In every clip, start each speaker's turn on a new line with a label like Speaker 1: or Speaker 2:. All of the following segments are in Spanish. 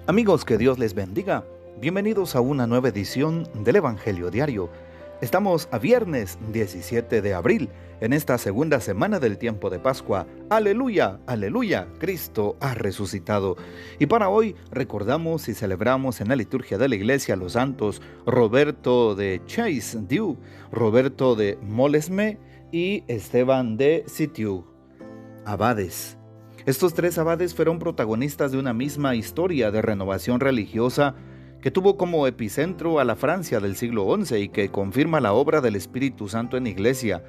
Speaker 1: Amigos, que Dios les bendiga. Bienvenidos a una nueva edición del Evangelio Diario. Estamos a viernes 17 de abril, en esta segunda semana del tiempo de Pascua. ¡Aleluya! ¡Aleluya! Cristo ha resucitado. Y para hoy recordamos y celebramos en la liturgia de la iglesia a los santos Roberto de Chaise-Dieu, Roberto de Molesme y Esteban de Citeaux, abades. Estos tres abades fueron protagonistas de una misma historia de renovación religiosa que tuvo como epicentro a la Francia del siglo XI y que confirma la obra del Espíritu Santo en la Iglesia.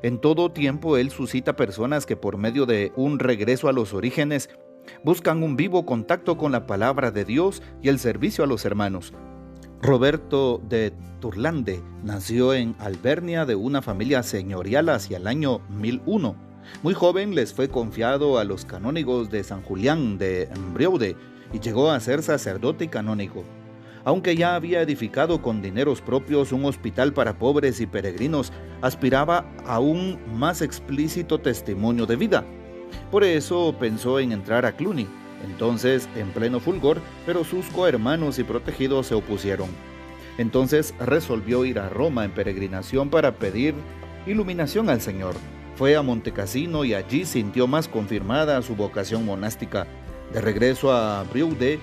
Speaker 1: En todo tiempo él suscita personas que por medio de un regreso a los orígenes buscan un vivo contacto con la palabra de Dios y el servicio a los hermanos. Roberto de Turlande nació en Alvernia de una familia señorial hacia el año 1001. Muy joven les fue confiado a los canónigos de San Julián de Brioude y llegó a ser sacerdote y canónigo. Aunque ya había edificado con dineros propios un hospital para pobres y peregrinos, aspiraba a un más explícito testimonio de vida. Por eso pensó en entrar a Cluny, entonces en pleno fulgor, pero sus cohermanos y protegidos se opusieron. Entonces resolvió ir a Roma en peregrinación para pedir iluminación al Señor. Fue a Montecassino y allí sintió más confirmada su vocación monástica. De regreso a Brioude,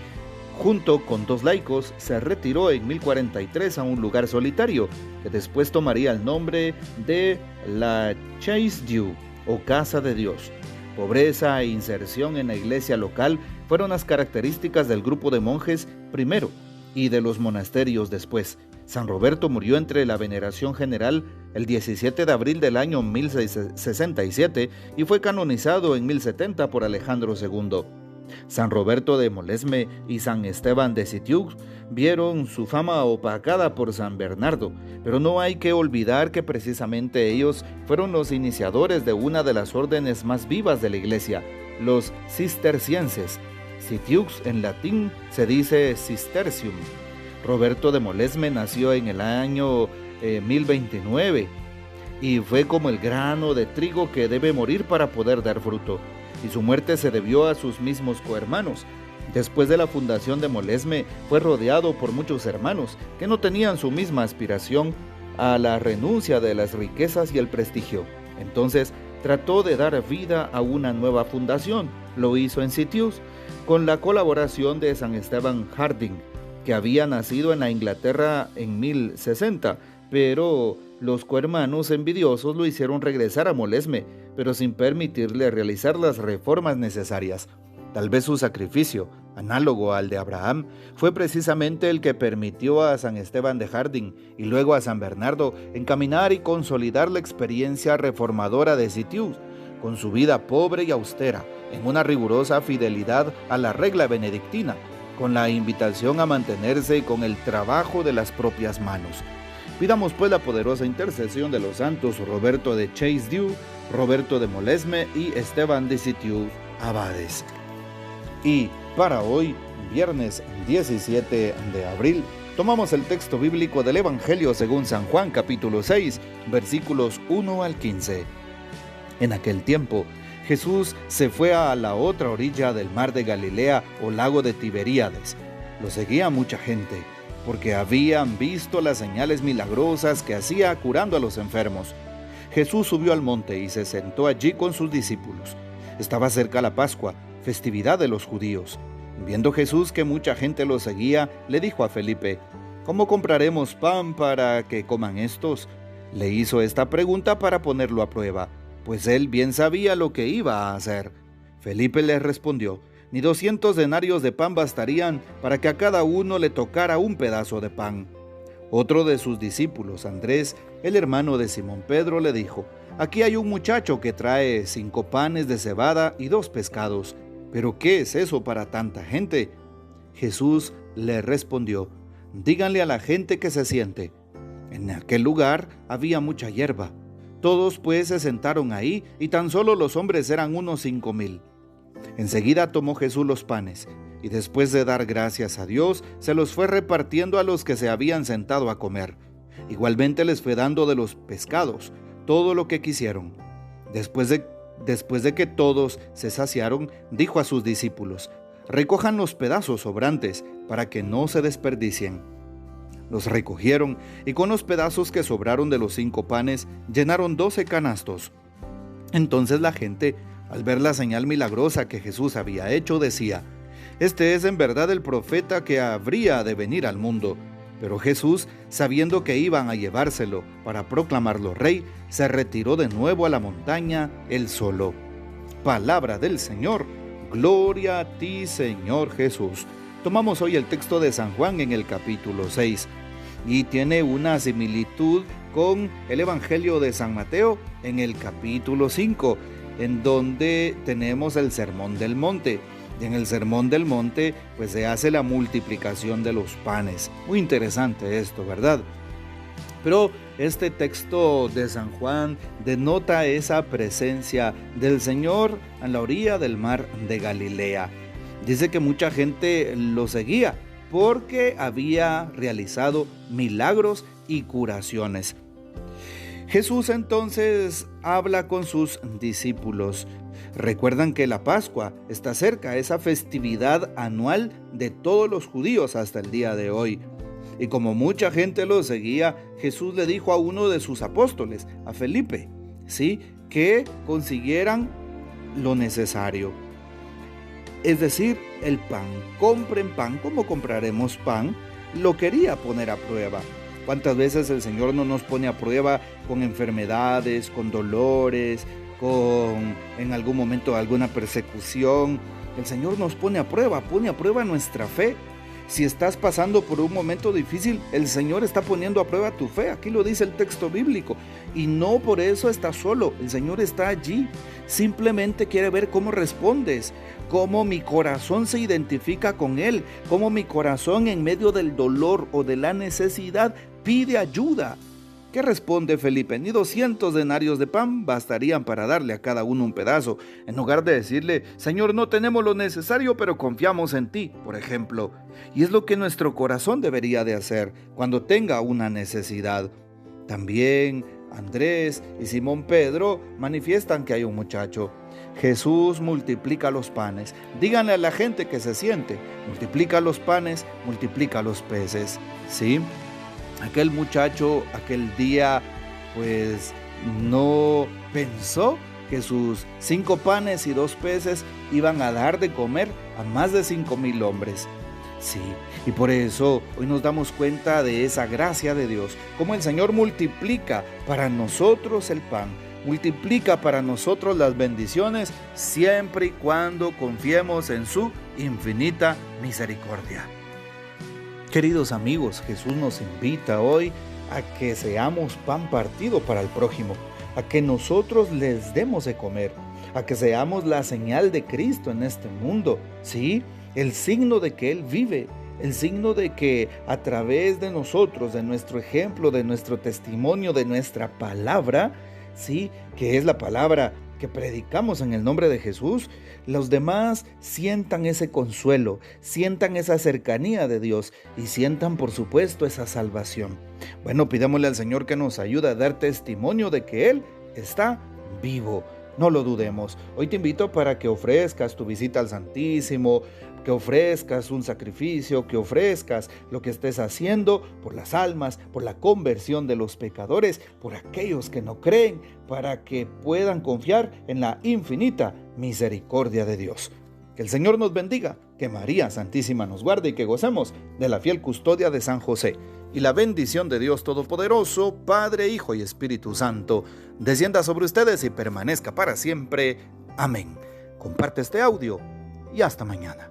Speaker 1: junto con dos laicos, se retiró en 1043 a un lugar solitario, que después tomaría el nombre de la Chaise-Dieu, o Casa de Dios. Pobreza e inserción en la iglesia local fueron las características del grupo de monjes primero y de los monasterios después. San Roberto murió entre la veneración general el 17 de abril del año 1067 y fue canonizado en 1070 por Alejandro II. San Roberto de Molesme y San Esteban de Citeaux vieron su fama opacada por San Bernardo, pero no hay que olvidar que precisamente ellos fueron los iniciadores de una de las órdenes más vivas de la Iglesia, los cistercienses. Citeaux en latín se dice cistercium. Roberto de Molesme nació en el año 1029 y fue como el grano de trigo que debe morir para poder dar fruto, y su muerte se debió a sus mismos cohermanos. Después de la fundación de Molesme fue rodeado por muchos hermanos que no tenían su misma aspiración a la renuncia de las riquezas y el prestigio. Entonces trató de dar vida a una nueva fundación. Lo hizo en Citeaux con la colaboración de San Esteban Harding, que había nacido en la Inglaterra en 1060, pero los cohermanos envidiosos lo hicieron regresar a Molesme, pero sin permitirle realizar las reformas necesarias. Tal vez su sacrificio, análogo al de Abraham, fue precisamente el que permitió a San Esteban de Harding y luego a San Bernardo encaminar y consolidar la experiencia reformadora de Citeaux, con su vida pobre y austera, en una rigurosa fidelidad a la regla benedictina, con la invitación a mantenerse y con el trabajo de las propias manos. Pidamos pues la poderosa intercesión de los santos Roberto de Chaise-Dieu, Roberto de Molesme y Esteban de Citeaux, abades. Y para hoy, viernes 17 de abril, tomamos el texto bíblico del Evangelio según San Juan capítulo 6, versículos 1 al 15. En aquel tiempo, Jesús se fue a la otra orilla del mar de Galilea o lago de Tiberíades. Lo seguía mucha gente, porque habían visto las señales milagrosas que hacía curando a los enfermos. Jesús subió al monte y se sentó allí con sus discípulos. Estaba cerca la Pascua, festividad de los judíos. Viendo Jesús que mucha gente lo seguía, le dijo a Felipe: ¿Cómo compraremos pan para que coman estos? Le hizo esta pregunta para ponerlo a prueba, pues él bien sabía lo que iba a hacer. Felipe le respondió: Ni 200 denarios de pan bastarían para que a cada uno le tocara un pedazo de pan. Otro de sus discípulos, Andrés, el hermano de Simón Pedro, le dijo: Aquí hay un muchacho que trae 5 panes de cebada y 2 pescados. ¿Pero qué es eso para tanta gente? Jesús le respondió: Díganle a la gente que se siente. En aquel lugar había mucha hierba. Todos pues se sentaron ahí, y tan solo los hombres eran unos 5,000. Enseguida tomó Jesús los panes, y después de dar gracias a Dios, se los fue repartiendo a los que se habían sentado a comer. Igualmente les fue dando de los pescados, todo lo que quisieron. Después de que todos se saciaron, dijo a sus discípulos: recojan los pedazos sobrantes para que no se desperdicien. Los recogieron y con los pedazos que sobraron de los 5 panes llenaron 12 canastos. Entonces la gente, al ver la señal milagrosa que Jesús había hecho, decía: «Este es en verdad el profeta que habría de venir al mundo». Pero Jesús, sabiendo que iban a llevárselo para proclamarlo rey, se retiró de nuevo a la montaña él solo. Palabra del Señor. Gloria a ti, Señor Jesús. Tomamos hoy el texto de San Juan en el capítulo 6 y tiene una similitud con el Evangelio de San Mateo en el capítulo 5, en donde tenemos el Sermón del Monte. Y en el Sermón del Monte pues se hace la multiplicación de los panes. Muy interesante esto, ¿verdad? Pero este texto de San Juan denota esa presencia del Señor en la orilla del mar de Galilea. Dice que mucha gente lo seguía porque había realizado milagros y curaciones. Jesús entonces habla con sus discípulos. Recuerdan que la Pascua está cerca, esa festividad anual de todos los judíos hasta el día de hoy. Y como mucha gente lo seguía, Jesús le dijo a uno de sus apóstoles, a Felipe, ¿sí?, que consiguieran lo necesario. Es decir, el pan. Compren pan. ¿Cómo compraremos pan? Lo quería poner a prueba. ¿Cuántas veces el Señor no nos pone a prueba con enfermedades, con dolores, con en algún momento alguna persecución? El Señor nos pone a prueba nuestra fe. Si estás pasando por un momento difícil, el Señor está poniendo a prueba tu fe. Aquí lo dice el texto bíblico. Y no por eso estás solo. El Señor está allí. Simplemente quiere ver cómo respondes, cómo mi corazón se identifica con Él, cómo mi corazón en medio del dolor o de la necesidad pide ayuda. ¿Qué responde Felipe? Ni 200 denarios de pan bastarían para darle a cada uno un pedazo, en lugar de decirle: Señor, no tenemos lo necesario, pero confiamos en ti, por ejemplo. Y es lo que nuestro corazón debería de hacer cuando tenga una necesidad. También Andrés y Simón Pedro manifiestan que hay un muchacho. Jesús multiplica los panes. Díganle a la gente que se siente: multiplica los panes, multiplica los peces. ¿Sí? Aquel muchacho aquel día pues no pensó que sus 5 panes y 2 peces iban a dar de comer a más de 5,000 hombres. Sí, y por eso hoy nos damos cuenta de esa gracia de Dios, cómo el Señor multiplica para nosotros el pan, multiplica para nosotros las bendiciones, siempre y cuando confiemos en su infinita misericordia. Queridos amigos, Jesús nos invita hoy a que seamos pan partido para el prójimo, a que nosotros les demos de comer, a que seamos la señal de Cristo en este mundo, ¿sí? El signo de que Él vive, el signo de que a través de nosotros, de nuestro ejemplo, de nuestro testimonio, de nuestra palabra, ¿sí?, que es la palabra que predicamos en el nombre de Jesús, los demás sientan ese consuelo, sientan esa cercanía de Dios y sientan, por supuesto, esa salvación. Bueno, pidámosle al Señor que nos ayude a dar testimonio de que Él está vivo. No lo dudemos. Hoy te invito para que ofrezcas tu visita al Santísimo, que ofrezcas un sacrificio, que ofrezcas lo que estés haciendo por las almas, por la conversión de los pecadores, por aquellos que no creen, para que puedan confiar en la infinita misericordia de Dios. Que el Señor nos bendiga, que María Santísima nos guarde y que gocemos de la fiel custodia de San José. Y la bendición de Dios Todopoderoso, Padre, Hijo y Espíritu Santo, descienda sobre ustedes y permanezca para siempre. Amén. Comparte este audio y hasta mañana.